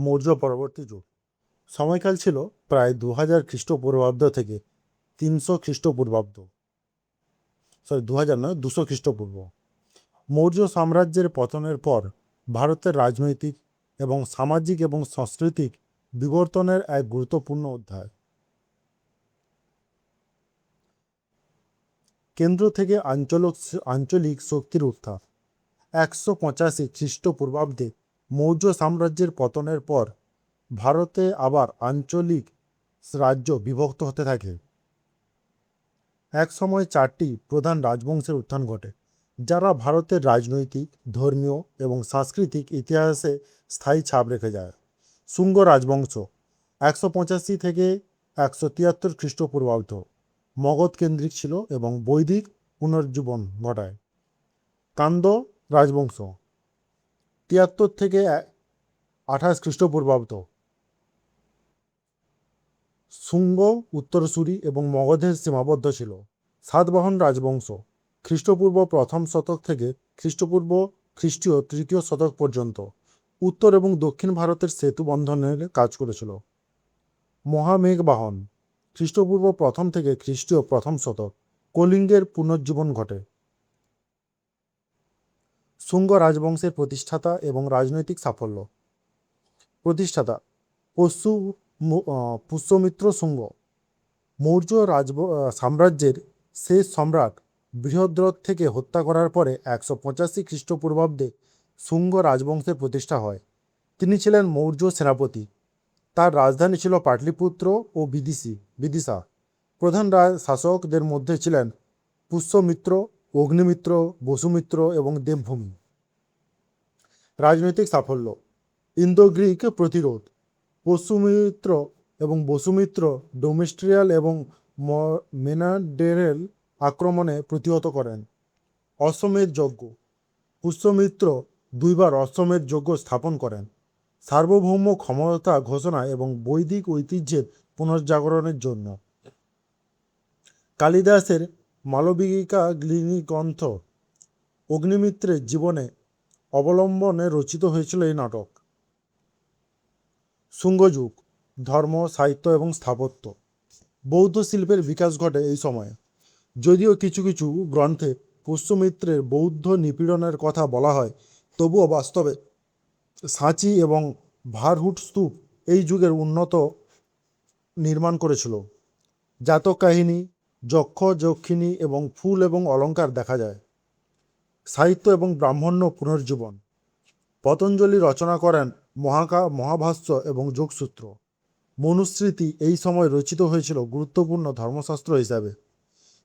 মৌর্য পরবর্তী যুগ। সময়কাল ছিল প্রায় 2000 খ্রিস্টপূর্বাব্দ থেকে 300 খ্রিস্টপূর্বাব্দ, 2000 নয়, 200 খ্রিস্টপূর্ব। মৌর্য সাম্রাজ্যের পতনের পর ভারতের রাজনৈতিক এবং সামাজিক এবং সাংস্কৃতিক বিবর্তনের এক গুরুত্বপূর্ণ অধ্যায়। কেন্দ্র থেকে আঞ্চলিক শক্তির উত্থান। 185 খ্রিস্টপূর্বাব্দে মৌর্য সাম্রাজ্যের পতনের পর ভারতে আবার আঞ্চলিক রাজ্য বিভক্ত হতে থাকে। এক সময় 4টি প্রধান রাজবংশের উত্থান ঘটে, যারা ভারতের রাজনৈতিক, ধর্মীয় এবং সাংস্কৃতিক ইতিহাসে স্থায়ী ছাপ রেখে যায়। শুঙ্গ রাজবংশ 185 থেকে 173 খ্রিস্টপূর্বাব্দ মগধ কেন্দ্রিক ছিল এবং বৈদিক পুনর্জীবন ঘটায়। কান্দ রাজবংশ 73 থেকে 28 খ্রিস্টপূর্বাব্দ শুঙ্গ, উত্তরসূরি এবং মগধের সীমাবদ্ধ ছিল। সাতবাহন রাজবংশ খ্রিস্টপূর্ব প্রথম শতক থেকে খ্রিস্টীয় তৃতীয় শতক পর্যন্ত উত্তর এবং দক্ষিণ ভারতের সেতু বন্ধনের কাজ করেছিল। মহামেঘবাহন খ্রিস্টপূর্ব প্রথম থেকে খ্রিস্টীয় প্রথম শতক কলিঙ্গের পুনর্জীবন ঘটে। শুঙ্গ রাজবংশের প্রতিষ্ঠাতা এবং রাজনৈতিক সাফল্য। প্রতিষ্ঠাতা পুষ্যমিত্র শুঙ্গ, মৌর্য সাম্রাজ্যের শেষ সম্রাট। বৃহদ্রথ থেকে হত্যা করার পরে 185 খ্রিস্টপূর্বাব্দে শুঙ্গ রাজবংশের প্রতিষ্ঠা হয়। তিনি ছিলেন মৌর্য সেনাপতি। তার রাজধানী ছিল পাটলিপুত্র ও বিদিশা। প্রধান শাসকদের মধ্যে ছিলেন পুষ্যমিত্র, অগ্নিমিত্র, বসুমিত্র এবং দেবভূমি। রাজনৈতিক সাফল্য। ইন্দো গ্রিক প্রতিরোধ। পুষ্যমিত্র এবং বসুমিত্র ডোমেস্ট্রিয়াল এবং মেনাডেরেল আক্রমণে প্রতিহত করেন। অশ্বমেধ যজ্ঞ। পুষ্যমিত্র 2বার অশ্বমেধ যজ্ঞ স্থাপন করেন সার্বভৌম ক্ষমতা ঘোষণা এবং বৈদিক ঐতিহ্যের পুনর্জাগরণের জন্য। কালিদাসের মালবিকা গ্লিগ্রন্থ অগ্নিমিত্রের জীবনে অবলম্বনে রচিত হয়েছিল এই নাটক। শুঙ্গযুগ। ধর্ম, সাহিত্য এবং স্থাপত্য। বৌদ্ধ শিল্পের বিকাশ ঘটে এই সময়ে। যদিও কিছু কিছু গ্রন্থে পুষ্যমিত্রের বৌদ্ধ নিপীড়নের কথা বলা হয়, তবুও বাস্তবে সাঁচি এবং ভারহুট স্তূপ এই যুগের উন্নত নির্মাণ করেছিল। জাতক কাহিনী, যক্ষ যক্ষিণী এবং ফুল এবং অলঙ্কার দেখা যায়। সাহিত্য এবং ব্রাহ্মণ্য পুনর্জীবন। পতঞ্জলি রচনা করেন মহাভাষ্য এবং যোগসূত্র। মনুস্মৃতি এই সময় রচিত হয়েছিল গুরুত্বপূর্ণ ধর্মশাস্ত্র হিসাবে।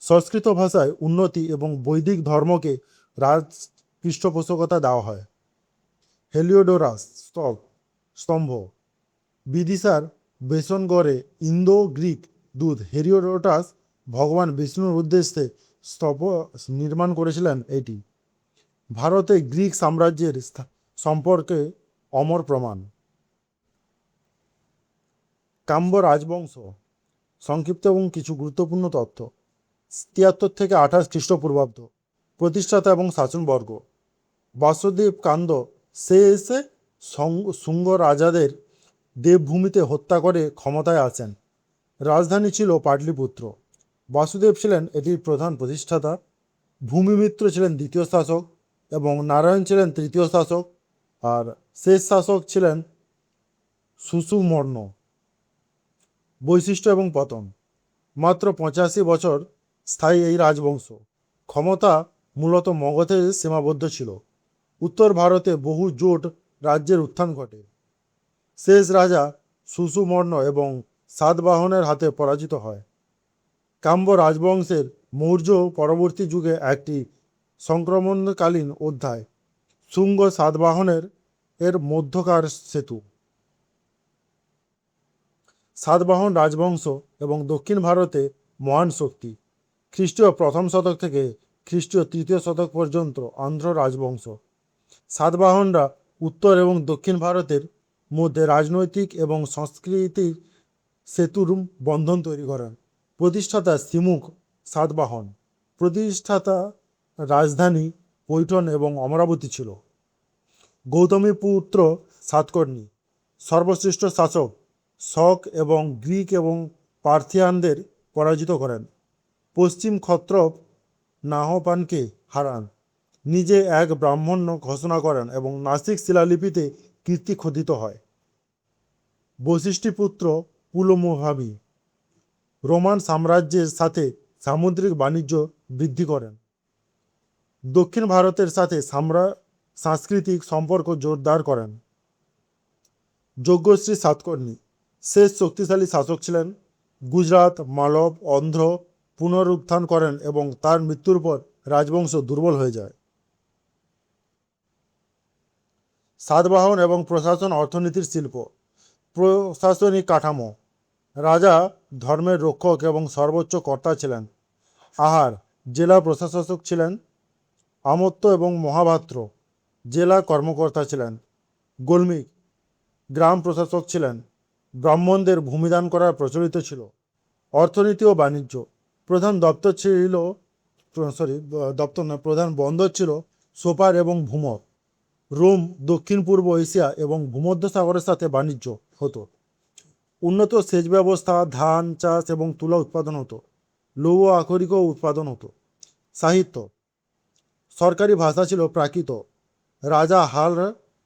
সংস্কৃত ভাষায় উন্নতি এবং বৈদিক ধর্মকে পৃষ্ঠপোষকতা দেওয়া হয়। হেলিওডোরাস স্তম্ভ। বিদিশার বেসনগড়ে ইন্দো গ্রিক দূত হেলিওডোরাস ভগবান বিষ্ণুর উদ্দেশ্যে স্তম্ভ নির্মাণ করেছিলেন। এটি ভারতে গ্রিক সাম্রাজ্যের সম্পর্কে অমর প্রমাণ। কাম্ব রাজবংশ সংক্ষিপ্ত এবং কিছু গুরুত্বপূর্ণ তথ্য। 73 থেকে 28 খ্রিস্টপূর্বাব্দ প্রতিষ্ঠাতা এবং শাসনবর্গ। বাসুদেব কান্দ সে এসে শুঙ্গ রাজাদের দেবভূমিতে হত্যা করে ক্ষমতায় আসেন। রাজধানী ছিল পাটলিপুত্র। বাসুদেব ছিলেন এটির প্রধান প্রতিষ্ঠাতা। ভূমিমিত্র ছিলেন দ্বিতীয় শাসক এবং নারায়ণ ছিলেন তৃতীয় শাসক, আর শেষ শাসক ছিলেন সুষুমর্ণ। বৈশিষ্ট্য এবং পতন। মাত্র 85 বছর স্থায়ী এই রাজবংশ। ক্ষমতা মূলত মগধে সীমাবদ্ধ ছিল। উত্তর ভারতে বহু জোট রাজ্যের উত্থান ঘটে। শেষ রাজা সুষুমর্ণ এবং সাতবাহনের হাতে পরাজিত হয়। কাম্ব রাজবংশের মৌর্য পরবর্তী যুগে একটি সংক্রমণকালীন অধ্যায়। শুঙ্গ সাতবাহনের মধ্যকার সেতু। সাতবাহন রাজবংশ এবং দক্ষিণ ভারতে মহান শক্তি। খ্রিস্টীয় প্রথম শতক থেকে খ্রিস্টীয় তৃতীয় শতক পর্যন্ত অন্ধ্র রাজবংশ। সাতবাহনরা উত্তর এবং দক্ষিণ ভারতের মধ্যে রাজনৈতিক এবং সাংস্কৃতিক সেতুর বন্ধন তৈরি করেন। প্রতিষ্ঠাতা সিমুখ সাতবাহন। প্রতিষ্ঠাতা রাজধানী পৈঠন এবং অমরাবতী ছিল। গৌতমীপুত্র সাতকর্ণী সর্বশ্রেষ্ঠ শাসক শক এবং গ্রিক এবং পার্থিয়ানদের পরাজিত করেন। পশ্চিম ক্ষত্রপ নাহপানকে হারান, নিজে এক ব্রাহ্মণ্য ঘোষণা করেন এবং নাসিক শিলালিপিতে কীর্তি খোদিত হয়। বশিষ্ঠিপুত্র পুলমোভাবী রোমান সাম্রাজ্যের সাথে সামুদ্রিক বাণিজ্য বৃদ্ধি করেন। দক্ষিণ ভারতের সাথে সাংস্কৃতিক সম্পর্ক জোরদার করেন। যজ্ঞশ্রী সাতকর্ণী শেষ শক্তিশালী শাসক ছিলেন। গুজরাট, মালব, অন্ধ্র পুনরুত্থান করেন এবং তার মৃত্যুর পর রাজবংশ দুর্বল হয়ে যায়। সাতবাহন এবং প্রশাসন, অর্থনীতির শিল্প। প্রশাসনিক কাঠামো। রাজা ধর্মের রক্ষক এবং সর্বোচ্চ কর্তা ছিলেন। আহার, জেলা প্রশাসক ছিলেন। আমত্ত এবং মহাপাত্র জেলা কর্মকর্তা ছিলেন। গোলমিক গ্রাম প্রশাসক ছিলেন। ব্রাহ্মণদের ভূমিদান করা প্রচলিত ছিল। অর্থনীতি ও বাণিজ্য। প্রধান দপ্তর ছিল প্রধান বন্দর ছিল সোপার এবং ভূমর। রোম দক্ষিণ পূর্ব এশিয়া এবং ভূমধ্যসাগরের সাথে বাণিজ্য হতো। উন্নত সেচ ব্যবস্থা, ধান চাষ এবং তুলা উৎপাদন হতো। লৌহ আকরিকও উৎপাদন হতো। সাহিত্য। সরকারি ভাষা ছিল প্রাকৃত। রাজা হাল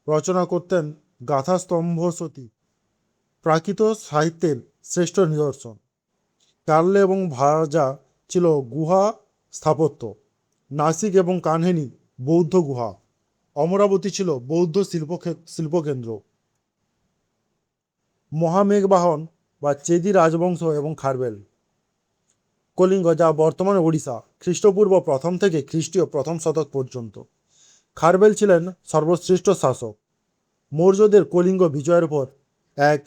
রচনা করতেন গাথাস্তম্ভসতী, প্রাকৃত সাহিত্যের শ্রেষ্ঠ নিদর্শন। কার্লে এবং ভাজা ছিল গুহা স্থাপত্য। নাসিক এবং কানহেনি বৌদ্ধ গুহা। অমরাবতী ছিল বৌদ্ধ শিল্পকেন্দ্র। মহামেঘবাহন বা চেদি রাজবংশ এবং খারবেল। কলিঙ্গ, যা বর্তমানে ওড়িশা, খ্রিস্টপূর্ব প্রথম থেকে খ্রিস্টীয় প্রথম শতক পর্যন্ত। খারবেল ছিলেন সর্বশ্রেষ্ঠ শাসক। মৌর্যদের কলিঙ্গ বিজয়ের পর এক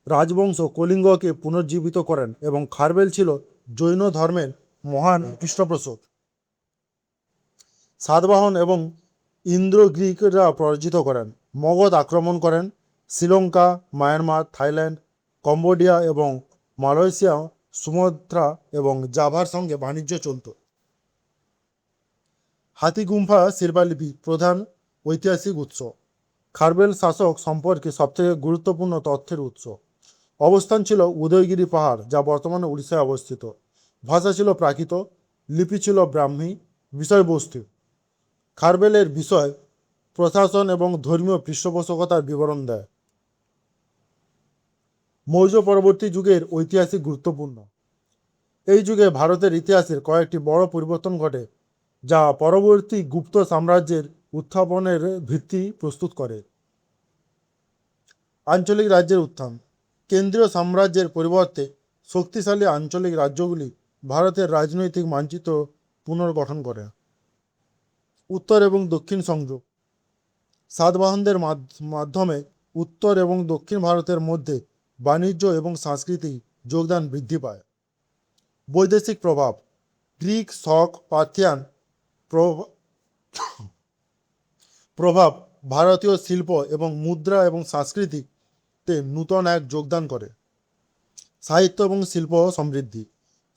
রাজবংশ কলিঙ্গকে পুনর্জীবিত করেন এবং খারবেল ছিল জৈন ধর্মের মহান পৃষ্ঠপোষক। সাতবাহন এবং ইন্দ্র গ্রীকরা পরাজিত করেন। মগধ আক্রমণ করেন। শ্রীলঙ্কা, মায়ানমার, থাইল্যান্ড, কম্বোডিয়া এবং মালয়েশিয়া, সুমাত্রা এবং জাভার সঙ্গে বাণিজ্য চলত। হাতিগুম্ফা শিল্পলিপি প্রধান ঐতিহাসিক উৎস। খারবেল শাসক সম্পর্কে সবথেকে গুরুত্বপূর্ণ তথ্যের উৎস। অবস্থান ছিল উদয়গিরি পাহাড়, যা বর্তমানে উড়িষ্যায় অবস্থিত। ভাষা ছিল প্রাকৃত। লিপি ছিল ব্রাহ্মী। বিষয়বস্তু। খারবেলের বিষয় প্রশাসন এবং ধর্মীয় পৃষ্ঠপোষকতার বিবরণ দেয়। মৌর্য পরবর্তী যুগের ঐতিহাসিক গুরুত্বপূর্ণ। এই যুগে ভারতের ইতিহাসের কয়েকটি বড় পরিবর্তন ঘটে, যা পরবর্তী গুপ্ত সাম্রাজ্যের উত্থাপনের ভিত্তি প্রস্তুত করে। আঞ্চলিক রাজ্যের উত্থান। কেন্দ্রীয় সাম্রাজ্যের পরিবর্তে শক্তিশালী আঞ্চলিক রাজ্যগুলি ভারতের রাজনৈতিক মানচিত্র পুনর্গঠন করে। উত্তর এবং দক্ষিণ সংযোগ। সাতবাহনদের মাধ্যমে উত্তর এবং দক্ষিণ ভারতের মধ্যে বাণিজ্য এবং সাংস্কৃতিক যোগদান বৃদ্ধি পায়। বৈদেশিক প্রভাব। গ্রিক, শক, পার্থিয়ান প্রভাব ভারতীয় শিল্প এবং মুদ্রা এবং সংস্কৃতিতে নূতন এক যোগদান করে। সাহিত্য এবং শিল্প সমৃদ্ধি।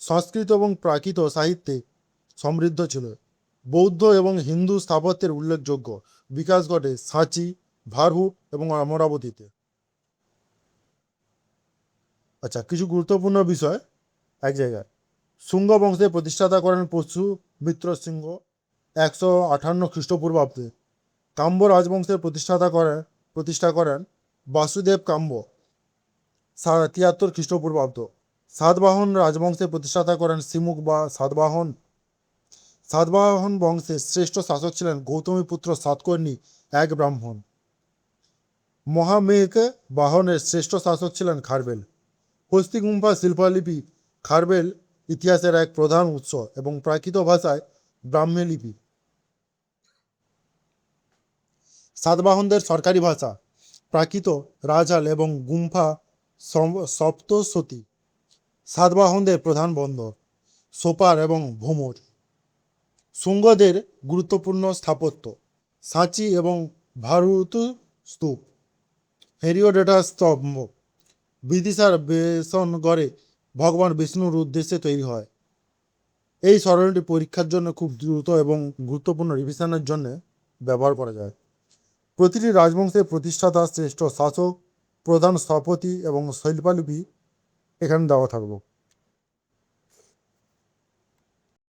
সংস্কৃত এবং প্রাকৃত সাহিত্যে সমৃদ্ধ ছিল। বৌদ্ধ এবং হিন্দু স্থাপত্যের উল্লেখযোগ্য বিকাশ ঘটে সাঁচি, ভারহু এবং অমরাবতীতে। আচ্ছা, কিছু গুরুত্বপূর্ণ বিষয় এক জায়গায়। শুঙ্গ বংশের প্রতিষ্ঠাতা করেন পরশুমিত্র সিংহ 158 খ্রিস্টপূর্বাব্দে। কাম্ব রাজবংশের প্রতিষ্ঠা করেন বাসুদেব কাম্ব 73 খ্রিস্টপূর্বাব্দ। সাতবাহন রাজবংশের প্রতিষ্ঠাতা করেন সিমুক বা সাতবাহন। সাতবাহন বংশের শ্রেষ্ঠ শাসক ছিলেন গৌতমীপুত্র সাতকর্ণী, এক ব্রাহ্মণ। মহামেঘ বাহনের শ্রেষ্ঠ শাসক ছিলেন খারবেল। হস্তিগুম্ফা শিল্পলিপি খারবেল ইতিহাসের এক প্রধান উৎস এবং প্রাকৃত ভাষায় ব্রাহ্মী লিপি। সাতবাহনদের সরকারি ভাষা প্রাকৃত, রাজহাল এবং গুম্ফা সপ্তশতী। সাতবাহনদের প্রধান বন্দর সোপার এবং ভোমর। শুঙ্গদের গুরুত্বপূর্ণ স্থাপত্য সাঁচি এবং ভারুতু স্তূপ। হেরিওডেটা স্তম্ভ বিদিশার বেসনগড়ে ভগবান বিষ্ণুর উদ্দেশ্যে তৈরি হয়। এই স্মরণটি পরীক্ষার জন্য খুব দ্রুত এবং গুরুত্বপূর্ণ রিভিশনের জন্য ব্যবহার করা যায়। প্রতিটি রাজবংশের প্রতিষ্ঠাতা শ্রেষ্ঠ শাসক প্রধান স্থপতি এবং শিল্পালিপি এখানে দেওয়া থাকলো।